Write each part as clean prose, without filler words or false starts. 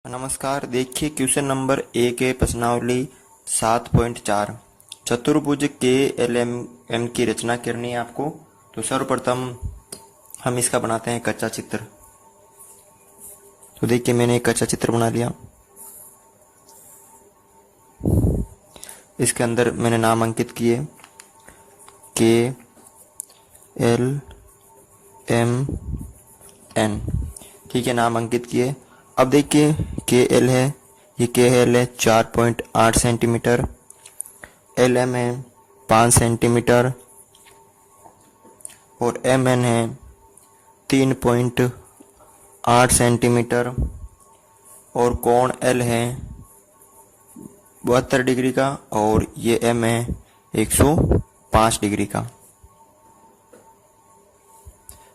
नमस्कार। देखिए question number A के प्रश्नावली 7.4 चतुर्भुज के एल एम की रचना करनी है आपको। तो सर्वप्रथम हम इसका बनाते हैं कच्चा चित्र। तो देखिए मैंने एक कच्चा चित्र बना लिया। इसके अंदर मैंने नाम अंकित किए के एल एम एन। ठीक है, नाम अंकित किए। अब देखिए के एल है, ये के एल है 4.8 सेंटीमीटर, एल एम है 5 सेंटीमीटर और एम एन है 3.8 सेंटीमीटर और कोण एल है 72 डिग्री का और ये एम है 105 डिग्री का।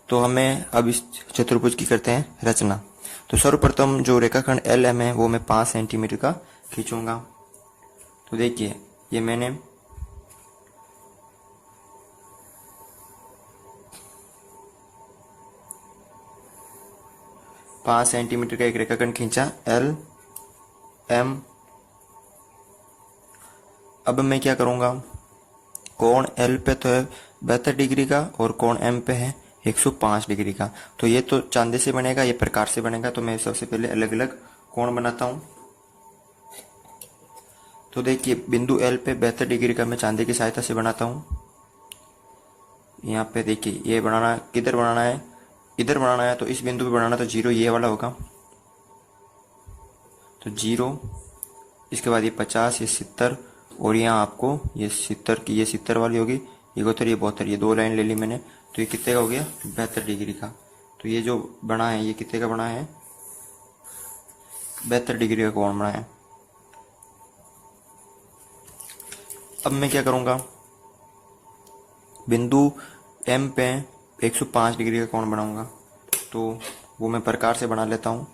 तो हमें अब इस चतुर्भुज की करते हैं रचना। तो सर्वप्रथम जो रेखाखंड एल एम है वो मैं 5 सेंटीमीटर का खींचूंगा। तो देखिए ये मैंने पाँच सेंटीमीटर का एक रेखाखंड खींचा एल एम। अब मैं क्या करूंगा, कोण एल पे तो है 72 डिग्री का और कोण एम पे है 105 डिग्री का। तो ये तो चांदी से बनेगा, ये प्रकार से बनेगा। तो मैं सबसे पहले अलग अलग कोण बनाता हूं। तो देखिए बिंदु एल पे 72 डिग्री का मैं चांदी की सहायता से बनाता हूं। यहाँ पे देखिए ये बनाना किधर बनाना है, इधर बनाना है। तो इस बिंदु पे बनाना, तो 0 ये वाला होगा। तो 0, इसके बाद ये 50, ये 70 और यहाँ आपको ये 70 की, ये 70 वाली होगी, ये 72, ये 72, ये दो लाइन ले ली मैंने। तो ये कितने का हो गया, 72 डिग्री का। तो ये जो बना है ये कितने का बना है, 72 डिग्री का कोण बना है। अब मैं क्या करूंगा, बिंदु एम पे 105 डिग्री का कोण बनाऊंगा। तो वो मैं प्रकार से बना लेता हूं।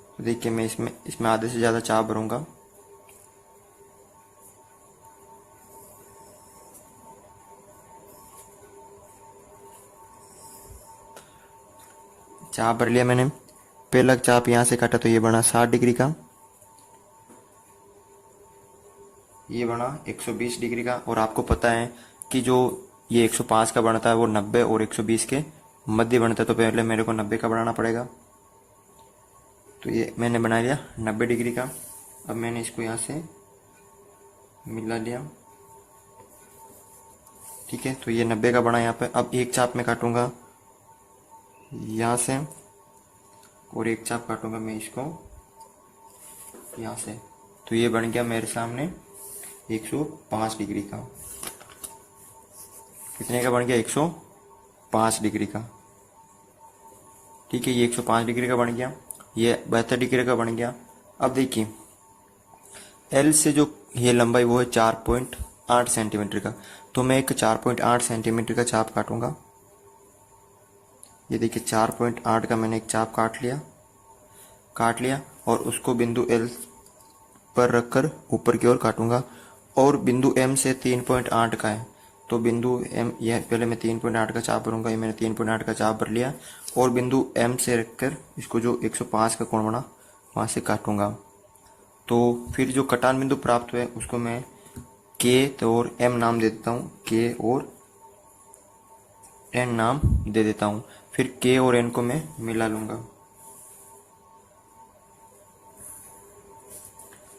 तो देखिए मैं इसमें आधे से ज्यादा चाप भरूंगा। चाप भर लिया मैंने। पहला चाप यहां से काटा तो ये बना 60 डिग्री का, ये बना 120 डिग्री का। और आपको पता है कि जो ये 105 का बनता है वो 90 और 120 के मध्य बनता है। तो पहले मेरे को 90 का बनाना पड़ेगा। तो ये मैंने बना लिया 90 डिग्री का। अब मैंने इसको यहाँ से मिला लिया। ठीक है, तो ये 90 का बना यहाँ पे। अब एक चाप मैं काटूंगा यहाँ से और एक चाप काटूंगा मैं इसको यहाँ से। तो ये बन गया मेरे सामने 105 डिग्री का। कितने का बन गया, 105 डिग्री का। ठीक है, ये 105 डिग्री का बन गया, ये 72 डिग्री का बन गया। अब देखिए एल से जो ये लंबाई वो है 4.8 सेंटीमीटर का। तो मैं एक 4.8 सेंटीमीटर का चाप काटूंगा। ये देखिए 4.8 का मैंने एक चाप काट लिया और उसको बिंदु एल पर रखकर ऊपर की ओर काटूंगा। और बिंदु एम से 3.8 का है। तो बिंदु एम, यह पहले मैं 3.8 का चाप भरूंगा। ये मैंने 3.8 का चाप भर लिया और बिंदु एम से रखकर इसको जो 105 का कोण बना वहां से काटूंगा। तो फिर जो कटान बिंदु प्राप्त हुए उसको मैं के और एम नाम दे देता हूँ, के और एन नाम दे देता हूँ। फिर के और एन को मैं मिला लूंगा।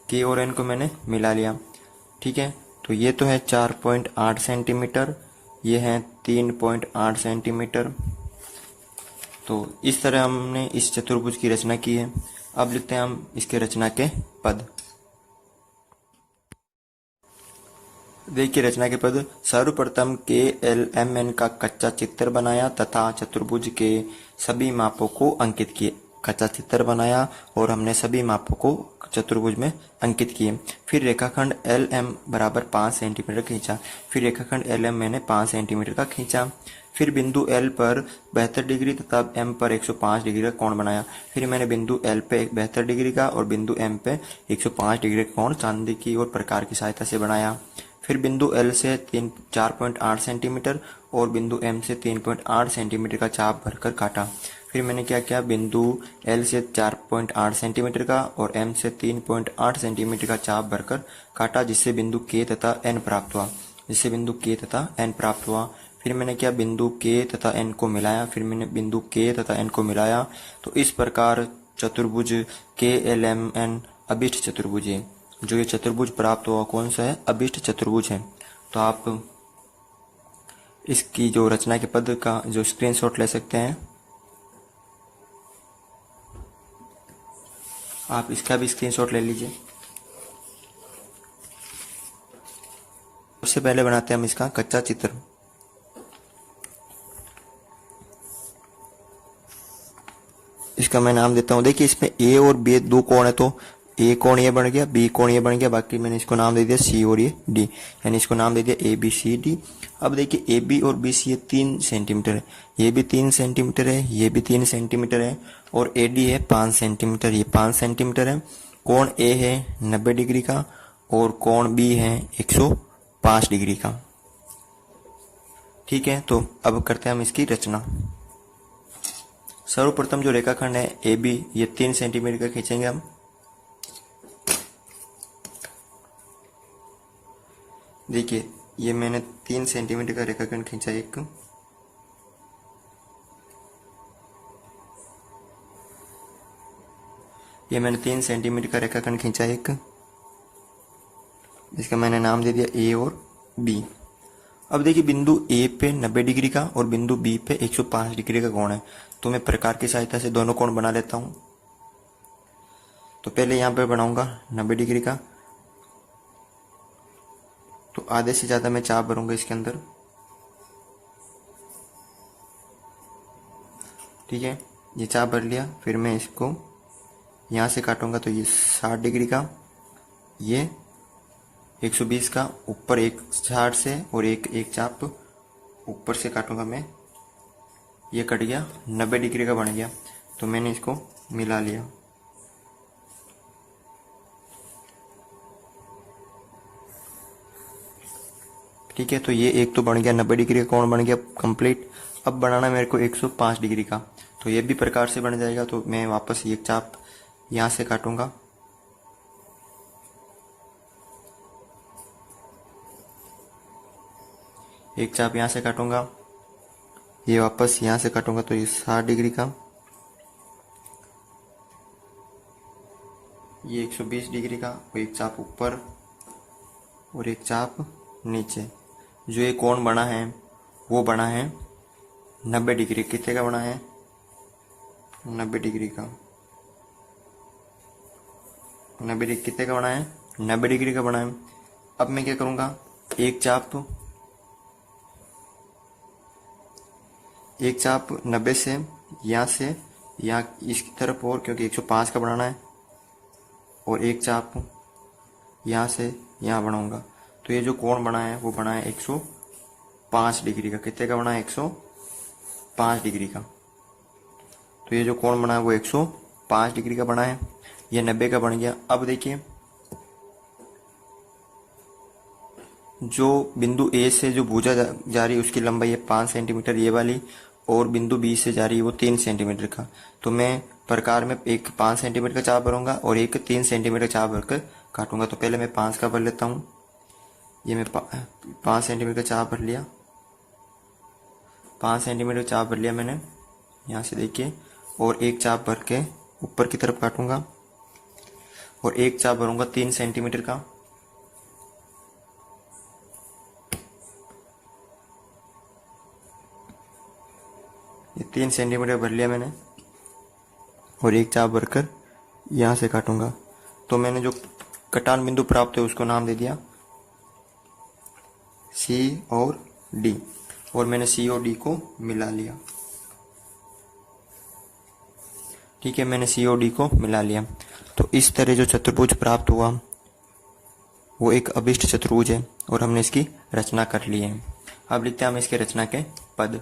के और एन को मैंने मिला लिया। ठीक है, तो ये तो है 4.8 सेंटीमीटर, ये है 3.8 सेंटीमीटर। तो इस तरह हमने इस चतुर्भुज की रचना की है। अब लिखते हैं हम इसके रचना के पद। देखिए रचना के पद। सर्वप्रथम के एल एम एन का कच्चा चित्र बनाया तथा चतुर्भुज के सभी मापों को अंकित किए। कच्चा चित्र बनाया और हमने सभी मापों को चतुर्भुज में अंकित किए। फिर रेखाखंड एल एम बराबर 5 सेंटीमीटर खींचा। फिर रेखाखंड एल एम मैंने 5 सेंटीमीटर का खींचा। फिर बिंदु एल पर 72 डिग्री तथा एम पर 105 डिग्री का कोण बनाया। फिर मैंने बिंदु एल पे 72 डिग्री का और बिंदु एम पे 105 डिग्री का कोण चांदी की और प्रकार की सहायता से बनाया। फिर बिंदु एल से 4.8 सेंटीमीटर और बिंदु एम से 3.8 सेंटीमीटर का चाप भरकर काटा। फिर मैंने क्या किया, बिंदु L से 4.8 सेंटीमीटर का और M से 3.8 सेंटीमीटर का चाप भरकर काटा, जिससे बिंदु K तथा N प्राप्त हुआ, जिससे बिंदु K तथा N प्राप्त हुआ। फिर मैंने क्या, बिंदु K तथा N को मिलाया, फिर मैंने बिंदु K तथा N को मिलाया, तो इस प्रकार चतुर्भुज KLMN अभिष्ट चतुर्भुज है। जो ये चतुर्भुज प्राप्त हुआ कौन सा है, अभिष्ट चतुर्भुज है। तो आप इसकी जो रचना के पद का जो स्क्रीनशॉट ले सकते हैं, आप इसका भी स्क्रीनशॉट ले लीजिए। सबसे पहले बनाते हैं हम इसका कच्चा चित्र। इसका मैं नाम देता हूं, देखिए इसमें ए और बी दो कोण है, तो ए कोण ये बन गया, बी कोण ये बन गया, बाकी मैंने इसको नाम दे दिया सी और ये डी, यानी इसको नाम दे दिया ए बी सी डी। अब देखिए ए बी और बी सी ये 3 सेंटीमीटर है, ये भी 3 सेंटीमीटर है, ये भी 3 सेंटीमीटर है, और ए डी है 5 सेंटीमीटर, ये 5 सेंटीमीटर है। कोण ए है 90 डिग्री का और कोण बी है 105 डिग्री का। ठीक है, तो अब करते हैं हम इसकी रचना। सर्वप्रथम जो रेखाखंड है ए बी, ये 3 सेंटीमीटर का खींचेंगे हम। देखिए ये मैंने 3 सेंटीमीटर का रेखाखंड खींचा एक, ये मैंने 3 सेंटीमीटर का रेखाखंड खींचा एक, इसका मैंने नाम दे दिया ए और बी। अब देखिए बिंदु ए पे 90 डिग्री का और बिंदु बी पे 105 डिग्री का कोण है, तो मैं प्रकार की सहायता से दोनों कोण बना लेता हूं। तो पहले यहां पे बनाऊंगा 90 डिग्री का, तो आधे से ज्यादा मैं चाप भरूंगा इसके अंदर। ठीक है, ये चाप भर लिया। फिर मैं इसको यहां से काटूंगा, तो ये 60 डिग्री का, ये 120 का, ऊपर एक 60 से और एक चाप ऊपर से काटूंगा मैं, ये कट गया, 90 डिग्री का बन गया। तो मैंने इसको मिला लिया। ठीक है, तो ये एक तो बन गया, 90 डिग्री का कोण बन गया कंप्लीट। अब बनाना मेरे को 105 डिग्री का, तो ये भी प्रकार से बन जाएगा। तो मैं वापस एक चाप यहां से काटूंगा, एक चाप यहां से काटूंगा, ये वापस यहां से काटूंगा, तो ये 60 डिग्री का, ये 120 डिग्री का, और एक चाप ऊपर और एक चाप नीचे। जो ये कोण बना है वो बना है 90 डिग्री। कितने का बना है, 90 डिग्री का। 90 डिग्री कितने का बना है, 90 डिग्री का बना है। अब मैं क्या करूंगा, एक चाप 90 से यहाँ इसकी तरफ, और क्योंकि 105 का बनाना है, और एक चाप यहाँ से यहाँ बनाऊंगा। तो ये जो कोण बना है वो बना है 105 डिग्री का। कितने का बना है, 105 डिग्री का। तो ये जो कोण बना है वो 105 डिग्री का बना है, ये 90 का बन गया। अब देखिए जो बिंदु ए से जो भुजा जा रही है उसकी लंबाई है 5 सेंटीमीटर ये वाली, और बिंदु बी से जा रही है वो 3 सेंटीमीटर का। तो मैं प्रकार में एक 5 सेंटीमीटर का चाप भरूंगा और एक 3 सेंटीमीटर चाप भरकर काटूंगा। तो पहले मैं 5 का भर लेता हूँ। ये मैं 5 सेंटीमीटर का चाप भर लिया, 5 सेंटीमीटर चाप भर लिया मैंने यहाँ से, देखिए। और एक चाप भर के ऊपर की तरफ काटूंगा, और एक चाप भरूंगा 3 सेंटीमीटर का। ये 3 सेंटीमीटर भर लिया मैंने, और एक चाप भरकर यहाँ से काटूंगा। तो मैंने जो कटान बिंदु प्राप्त है उसको नाम दे दिया सी और डी, और मैंने सी और डी को मिला लिया। ठीक है, मैंने सी और डी को मिला लिया। तो इस तरह जो चतुर्भुज प्राप्त हुआ वो एक अभिष्ट चतुर्भुज है, और हमने इसकी रचना कर ली है। अब लिखते हैं हम इसके रचना के पद।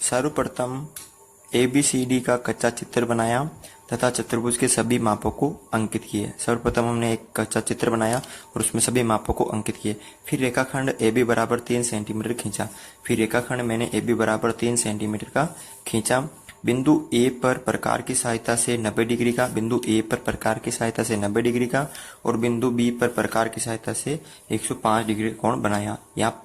सर्वप्रथम ABCD का कच्चा चित्र बनाया तथा चतुर्भुज के सभी मापों को अंकित किए। सर्वप्रथम हमने एक कच्चा चित्र बनाया और उसमें सभी मापों को अंकित किए। फिर रेखाखंड AB बराबर 3 सेंटीमीटर खींचा। फिर रेखाखंड मैंने AB बराबर 3 सेंटीमीटर का खींचा। बिंदु A पर प्रकार की सहायता से 90 डिग्री का, बिंदु A पर प्रकार की सहायता से 90 डिग्री का और बिंदु B पर प्रकार की सहायता से 105 डिग्री कोण बनाया। यहाँ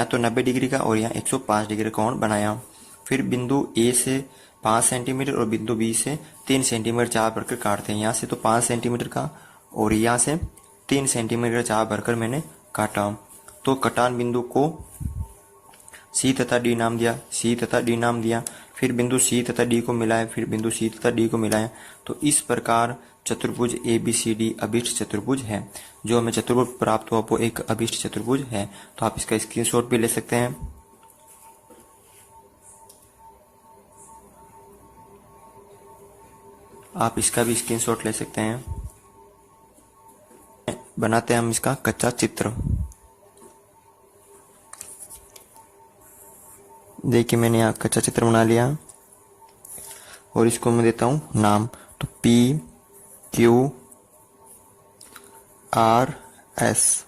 तो 90 डिग्री का और यहाँ 105 डिग्री कोण बनाया। फिर बिंदु A से 5 सेंटीमीटर और बिंदु B से 3 सेंटीमीटर चाप भरकर काटते हैं। यहाँ से तो 5 सेंटीमीटर का और यहाँ से 3 सेंटीमीटर चाप भरकर मैंने काटा। तो कटान बिंदु को C तथा D नाम दिया, C तथा D नाम दिया। फिर बिंदु C तथा D को मिलाया, फिर बिंदु C तथा D को मिलाया। तो इस प्रकार चतुर्भुज ABCD अभिष्ट चतुर्भुज है। जो हमें चतुर्भुज प्राप्त हुआ वो एक अभिष्ट चतुर्भुज है। तो आप इसका स्क्रीनशॉट भी ले सकते हैं। आप इसका भी स्क्रीनशॉट ले सकते हैं। बनाते हैं हम इसका कच्चा चित्र। देखिए मैंने यहाँ कच्चा चित्र बना लिया और इसको मैं देता हूँ नाम। तो PQRS।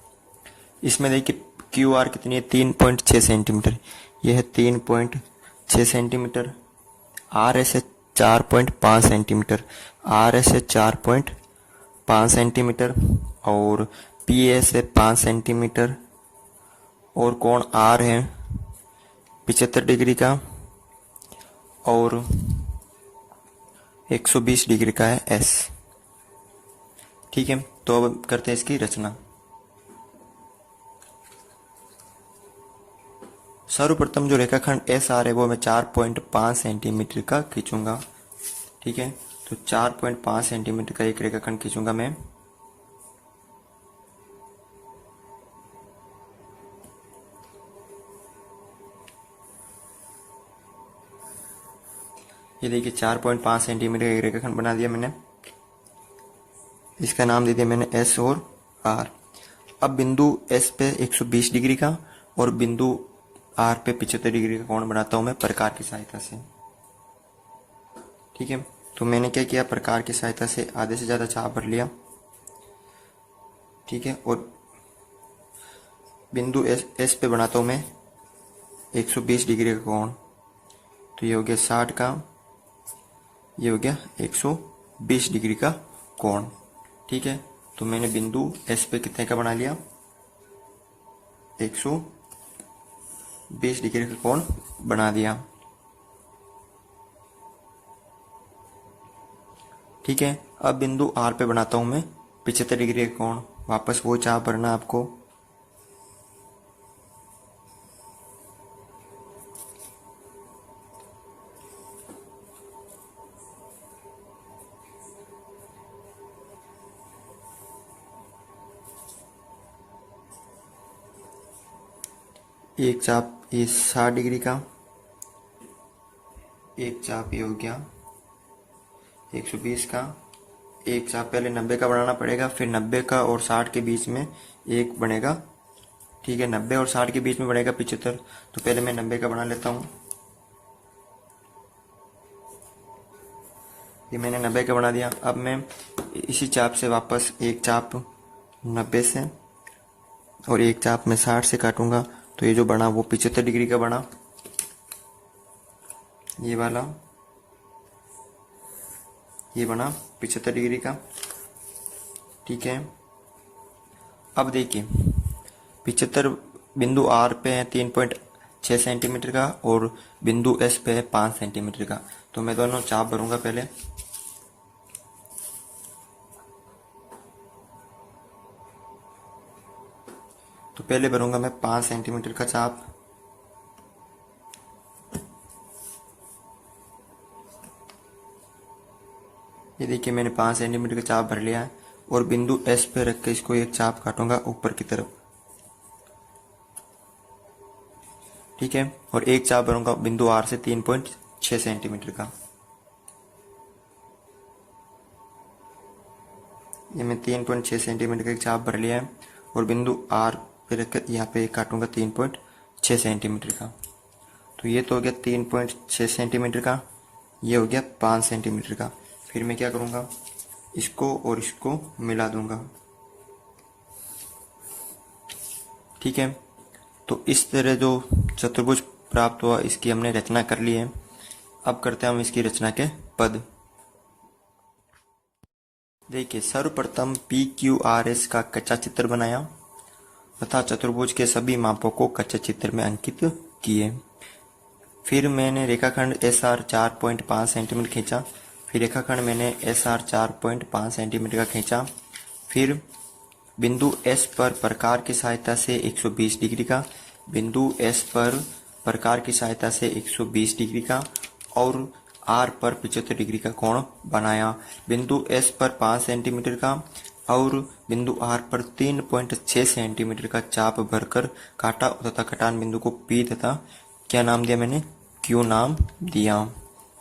इसमें देखिए QR कितनी है, 3.6 सेंटीमीटर। यह है 3.6 सेंटीमीटर। RS है 4.5 सेंटीमीटर। RS है 4.5 सेंटीमीटर और PS है 5 सेंटीमीटर और कोण R है 75 डिग्री का और 120 डिग्री का है S। ठीक है, तो अब करते हैं इसकी रचना। सर्वप्रथम जो रेखाखंड SR है वो मैं 4.5 सेंटीमीटर का खींचूंगा। ठीक है, तो 4.5 सेंटीमीटर का एक रेखाखंड खींचूंगा मैं। ये देखिए 4.5 सेंटीमीटर का एक रेखाखंड बना दिया मैंने। इसका नाम दे दिया मैंने S और R। अब बिंदु S पे 120 डिग्री का और बिंदु R पे 75 डिग्री का कोण बनाता हूं मैं प्रकार की सहायता से। ठीक है, तो मैंने क्या किया, प्रकार की सहायता से आधे से ज्यादा चाप भर लिया। ठीक है, और बिंदु S पे बनाता हूं मैं 120 डिग्री का कोण। तो ये हो गया 60 का, ये हो गया 120 डिग्री का कोण। ठीक है, तो मैंने बिंदु S पे कितने का बना लिया, 120 डिग्री का कोण बना दिया। ठीक है, अब बिंदु R पे बनाता हूं मैं 75 डिग्री का कोण। वापस वो चाप भरना आपको। एक चाप ये 60 डिग्री का, एक चाप ये हो गया 120 का, एक चाप पहले 90 का बनाना पड़ेगा, फिर 90 का और 60 के बीच में एक बनेगा। ठीक है, 90 और 60 के बीच में बनेगा 75। तो पहले मैं 90 का बना लेता हूँ। ये मैंने 90 का बना दिया। अब मैं इसी चाप से वापस एक चाप 90 से और एक चाप मैं 60 से काटूंगा। तो ये जो बना वो 75 डिग्री का बना, ये वाला ये बना 75 डिग्री का। ठीक है, अब देखिए 75 बिंदु R पे है 3.6 सेंटीमीटर का और बिंदु S पे है 5 सेंटीमीटर का। तो मैं दोनों चाप भरूंगा पहले। तो पहले भरूंगा मैं 5 सेंटीमीटर का चाप। ये देखिए मैंने 5 सेंटीमीटर का चाप भर लिया है और बिंदु S पे रख के इसको एक चाप काटूंगा ऊपर की तरफ। ठीक है, और एक चाप भरूंगा बिंदु R से 3.6 सेंटीमीटर का। ये मैं 3.6 सेंटीमीटर का एक चाप भर लिया है और बिंदु R पे रखकर यहाँ पे काटूंगा 3.6 सेंटीमीटर का। तो ये तो हो गया 3.6 सेंटीमीटर का, ये हो गया 5 सेंटीमीटर का। फिर मैं क्या करूँगा, इसको और इसको मिला दूंगा। ठीक है, तो इस तरह जो चतुर्भुज प्राप्त हुआ इसकी हमने रचना कर ली है। अब करते हैं हम इसकी रचना के पद। देखिए, सर्वप्रथम पी क्यू आर एस का कच्चा चित्र बनाया तथा चतुर्भुज के सभी मापों को कच्चे चित्र में अंकित किए। फिर मैंने रेखाखंड एस आर 4.5 सेंटीमीटर खींचा। फिर रेखाखंड मैंने एस आर 4.5 सेंटीमीटर का खींचा। फिर बिंदु एस पर प्रकार की सहायता से 120 डिग्री का, बिंदु एस पर प्रकार की सहायता से 120 डिग्री का और आर पर 75 डिग्री का कोण बनाया। बिंदु एस पर 5 सेंटीमीटर का और बिंदु आर पर 3.6 सेंटीमीटर का चाप भरकर काटा तथा कटान बिंदु को पी तथा क्या नाम दिया मैंने, क्यू नाम दिया।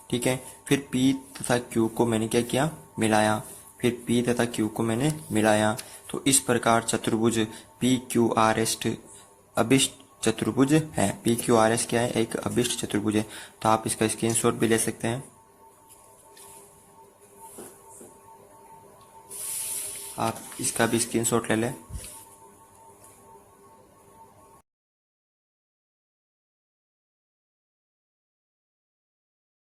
ठीक है, फिर पी तथा क्यू को मैंने क्या किया, मिलाया। फिर पी तथा क्यू को मैंने मिलाया। तो इस प्रकार चतुर्भुज पी क्यू आर एस अभिष्ट चतुर्भुज है। पी क्यू आर एस क्या है, एक अभिष्ट चतुर्भुज है। तो आप इसका स्क्रीनशॉट भी ले सकते हैं। आप इसका भी स्क्रीनशॉट ले लें।